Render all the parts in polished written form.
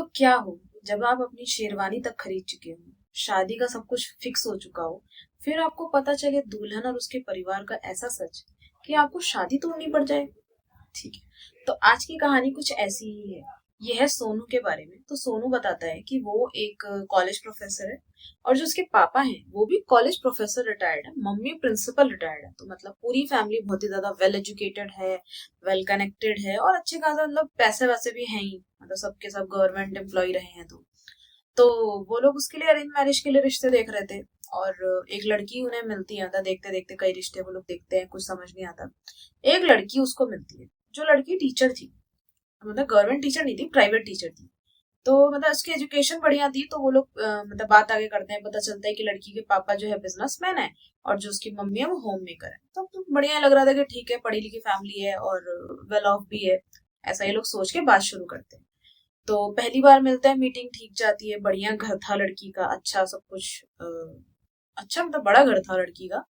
तो क्या हो जब आप अपनी शेरवानी तक खरीद चुके हो, शादी का सब कुछ फिक्स हो चुका हो, फिर आपको पता चले दुल्हन और उसके परिवार का ऐसा सच कि आपको शादी तोड़नी पड़ जाए। ठीक है, तो आज की कहानी कुछ ऐसी ही है। ये है सोनू के बारे में। तो सोनू बताता है कि वो एक कॉलेज प्रोफेसर है, और जो उसके पापा हैं वो भी कॉलेज प्रोफेसर रिटायर्ड है, मम्मी प्रिंसिपल रिटायर्ड है। तो मतलब पूरी फैमिली बहुत ही ज्यादा वेल एजुकेटेड है, वेल कनेक्टेड है, और अच्छे खासा मतलब पैसे वैसे भी हैं ही, मतलब सबके सब गवर्नमेंट एम्प्लॉय रहे हैं। तो वो लोग उसके लिए अरेंज मैरिज के लिए रिश्ते देख रहे थे, और एक लड़की उन्हें मिलती है। था देखते देखते कई रिश्ते वो लोग देखते हैं, कुछ समझ नहीं आता। एक लड़की उसको मिलती है, जो लड़की टीचर थी, मतलब गवर्नमेंट टीचर नहीं थी, प्राइवेट टीचर थी। तो मतलब उसकी एजुकेशन बढ़िया थी। तो वो लोग मतलब बात आगे करते हैं, पता चलता है कि लड़की के पापा जो है बिजनेसमैन है, और जो उसकी मम्मी है वो होम मेकर है। तो बढ़िया लग रहा था कि ठीक है, पढ़ी लिखी फैमिली है और वेल ऑफ भी है। ऐसा ये लोग सोच के बात शुरू करते हैं। तो पहली बार मिलते हैं, मीटिंग ठीक जाती है, बढ़िया घर था लड़की का, अच्छा सब कुछ अच्छा मतलब बड़ा घर था लड़की का।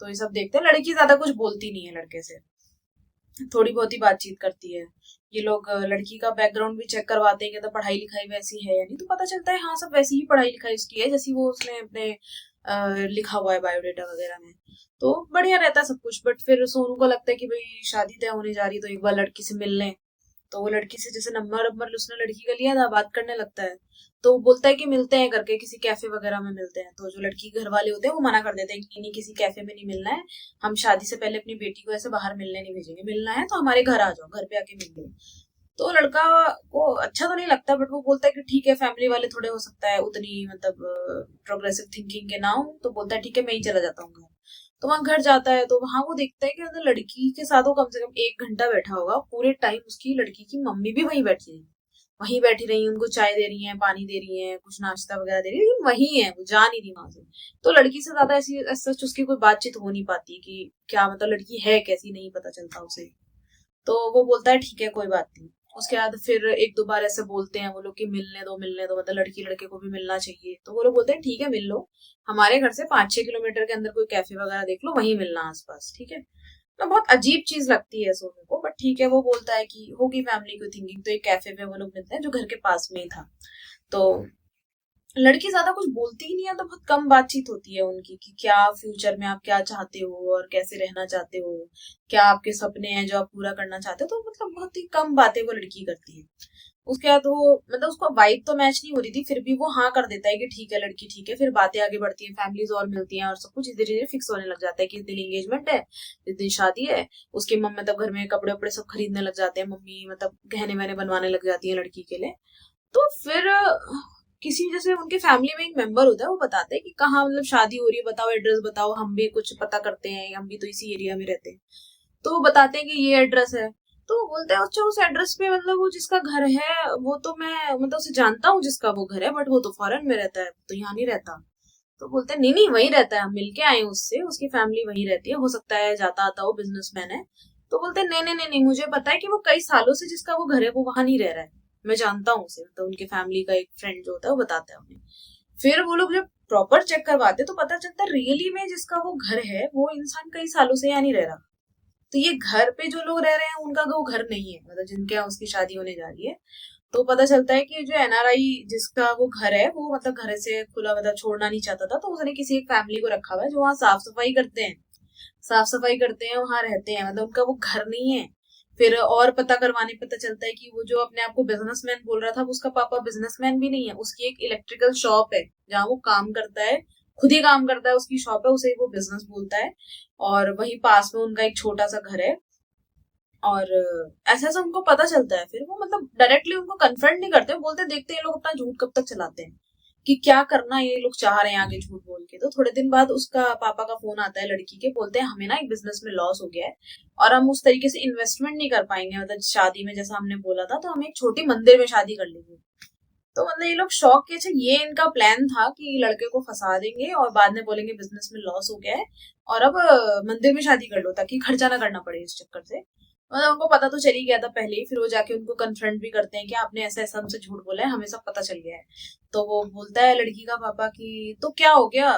तो ये सब देखते हैं, लड़की ज्यादा कुछ बोलती नहीं है लड़के से, थोड़ी बहुत ही बातचीत करती है। ये लोग लड़की का बैकग्राउंड भी चेक करवाते हैं कि तो पढ़ाई लिखाई वैसी है या नहीं। तो पता चलता है हाँ, सब वैसी ही पढ़ाई लिखाई उसकी है जैसी वो उसने अपने लिखा हुआ है बायोडेटा वगैरह में। तो बढ़िया रहता है सब कुछ। बट फिर सोनू को लगता है कि भाई शादी तय होने जा रही है, तो एक बार लड़की से मिल लें। तो वो लड़की से जैसे नंबर नंबर उसने लड़की का लिया था, बात करने लगता है। तो वो बोलता है कि मिलते हैं करके, किसी कैफे वगैरह में मिलते हैं। तो जो लड़की के घर वाले होते हैं वो मना कर देते हैं कि नहीं नहीं, किसी कैफे में नहीं मिलना है, हम शादी से पहले अपनी बेटी को ऐसे बाहर मिलने नहीं भेजेंगे, मिलना है तो हमारे घर आ जाओ, घर पे आके मिल लो। तो लड़का को अच्छा तो नहीं लगता, बट वो बोलता है कि ठीक है, फैमिली वाले थोड़े हो सकता है उतनी मतलब प्रोग्रेसिव थिंकिंग के ना हो। तो बोलता है ठीक है, मैं ही चला जाता हूँ घर। तो वहां घर जाता है, तो वहां वो देखता है कि मतलब लड़की के साथ वो कम से कम 1 घंटा बैठा होगा। पूरे टाइम उसकी लड़की की मम्मी भी वहीं बैठी रही, उनको चाय दे रही है, पानी दे रही है, कुछ नाश्ता वगैरह दे रही है, लेकिन वही है, वो जा नहीं रही वहां से। तो लड़की से ज्यादा ऐसी सच उसकी कोई बातचीत हो नहीं पाती कि क्या मतलब लड़की है कैसी, नहीं पता चलता उसे। तो वो बोलता है ठीक है, कोई बात नहीं। उसके बाद फिर एक दो बार ऐसे बोलते हैं वो लोग कि मिलने दो, मतलब लड़की लड़के को भी मिलना चाहिए। तो वो लोग बोलते हैं ठीक है, मिल लो, हमारे घर से 5-6 किलोमीटर के अंदर कोई कैफे वगैरह देख लो, वहीं मिलना आसपास, ठीक है। तो बहुत अजीब चीज लगती है सोनू को, बट ठीक है, वो बोलता है कि होगी फैमिली को थिंकिंग। तो एक कैफे में वो लोग मिलते हैं जो घर के पास में ही था। तो लड़की ज्यादा कुछ बोलती ही नहीं है, तो बहुत कम बातचीत होती है उनकी कि क्या फ्यूचर में आप क्या चाहते हो और कैसे रहना चाहते हो, क्या आपके सपने हैं जो आप पूरा करना चाहते हो। तो मतलब बहुत ही कम बातें वो लड़की करती है। उसके बाद वो मतलब उसको वाइब तो मैच नहीं हो रही थी, फिर भी वो हाँ कर देता है कि ठीक है लड़की ठीक है। फिर बातें आगे बढ़ती हैं, फैमिलीज और मिलती हैं, और सब कुछ धीरे धीरे फिक्स होने लग जाता है कि इस दिन एंगेजमेंट है, इस दिन शादी है। उसकी मम्मी मतलब घर में कपड़े वपड़े सब खरीदने लग जाते हैं, मम्मी मतलब गहने वहने बनवाने लग जाती है लड़की के लिए। तो फिर किसी जैसे उनके फैमिली में एक मेंबर होता है, वो बताते हैं कि कहाँ मतलब शादी हो रही है, बताओ एड्रेस बताओ, हम भी कुछ पता करते हैं, हम भी तो इसी एरिया में रहते हैं। तो वो बताते हैं कि ये एड्रेस है। तो वो बोलते हैं अच्छा, उस एड्रेस पे मतलब वो जिसका घर है वो तो मैं मतलब उसे जानता हूँ जिसका वो घर है, बट वो तो फॉरेन में रहता है, तो यहाँ नहीं रहता। तो बोलते हैं नहीं नहीं, वही रहता है, हम मिलके आए हैं उससे, उसकी फैमिली वही रहती है, हो सकता है जाता आता हो, बिजनेसमैन है। तो बोलते हैं नहीं नहीं नहीं नहीं, मुझे पता है कि वो कई सालों से जिसका वो घर है वो वहां नहीं रह रहा है, मैं जानता हूँ उसे। तो उनके फैमिली का एक फ्रेंड जो होता है वो बताता है उन्हें। फिर वो लोग जब प्रॉपर चेक करवाते तो पता चलता है रियली में जिसका वो घर है वो इंसान कई सालों से यहाँ नहीं रह रहा। तो ये घर पे जो लोग रह रहे हैं उनका वो घर नहीं है, मतलब जिनके यहाँ उसकी शादी होने जा रही है। तो पता चलता है कि जो एनआरआई जिसका वो घर है वो मतलब घर से खुला मतलब छोड़ना नहीं चाहता था, तो उसने किसी एक फैमिली को रखा हुआ है जो वहाँ साफ सफाई करते हैं, वहां रहते हैं, मतलब उनका वो घर नहीं है। फिर और पता करवाने पता चलता है कि वो जो अपने आप को बिजनेसमैन बोल रहा था, वो उसका पापा बिजनेसमैन भी नहीं है, उसकी एक इलेक्ट्रिकल शॉप है जहाँ वो काम करता है, खुद ही काम करता है, उसकी शॉप है, उसे वो बिजनेस बोलता है। और वही पास में उनका एक छोटा सा घर है। और ऐसा ऐसा उनको पता चलता है। फिर वो मतलब डायरेक्टली उनको कन्फ्रंट नहीं करते, बोलते देखते हैं ये लोग अपना झूठ कब तक चलाते हैं, कि क्या करना ये लोग चाह रहे हैं आगे झूठ बोल के। तो थोड़े दिन बाद उसका पापा का फोन आता है लड़की के, बोलते हैं हमें ना एक बिजनेस में लॉस हो गया है, और हम उस तरीके से इन्वेस्टमेंट नहीं कर पाएंगे, मतलब शादी में जैसा हमने बोला था, तो हम एक छोटी मंदिर में शादी कर लेंगे। तो मतलब ये लोग शौक के, अच्छा ये इनका प्लान था कि लड़के को फंसा देंगे और बाद में बोलेंगे बिजनेस में लॉस हो गया है, और अब मंदिर में शादी कर लो ताकि खर्चा ना करना पड़े इस चक्कर से। मतलब उनको पता तो चल ही गया था पहले ही। फिर वो जाके उनको कन्फ्रंट भी करते हैं कि आपने ऐसा ऐसा हमसे झूठ बोला है, हमें सब पता चल गया है। तो वो बोलता है लड़की का पापा कि तो क्या हो गया,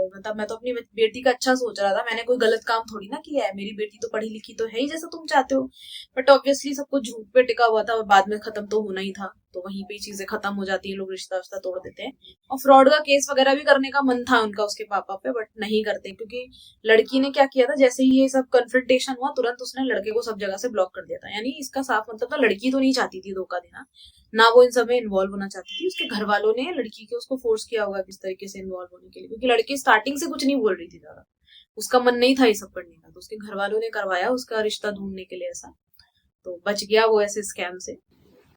मतलब मैं तो अपनी बेटी का अच्छा सोच रहा था, मैंने कोई गलत काम थोड़ी ना किया है, मेरी बेटी तो पढ़ी लिखी तो है ही जैसा तुम चाहते हो। बट ऑब्वियसली सब कुछ झूठ पे टिका हुआ था और बाद में खत्म तो होना ही था। तो वहीं पे चीजें खत्म हो जाती है, लोग रिश्ता विश्ता तोड़ देते हैं। और फ्रॉड का केस वगैरह भी करने का मन था उनका उसके पापा पे, बट नहीं करते, क्योंकि लड़की ने क्या किया था, जैसे ही ये सब कन्फ्रंटेशन हुआ तुरंत उसने लड़के को सब जगह से ब्लॉक कर दिया था। यानी इसका साफ मतलब था लड़की तो नहीं चाहती थी धोखा देना, ना वो इन सब में इन्वॉल्व होना चाहती थी, उसके घर वालों ने लड़की के उसको फोर्स किया होगा किस तरीके से इन्वॉल्व होने के लिए, क्योंकि लड़की स्टार्टिंग से कुछ नहीं बोल रही थी ज्यादा, उसका मन नहीं था ये सब करने का, तो उसके घर वालों ने करवाया उसका रिश्ता ढूंढने के लिए ऐसा, तो बच गया वो ऐसे स्कैम से।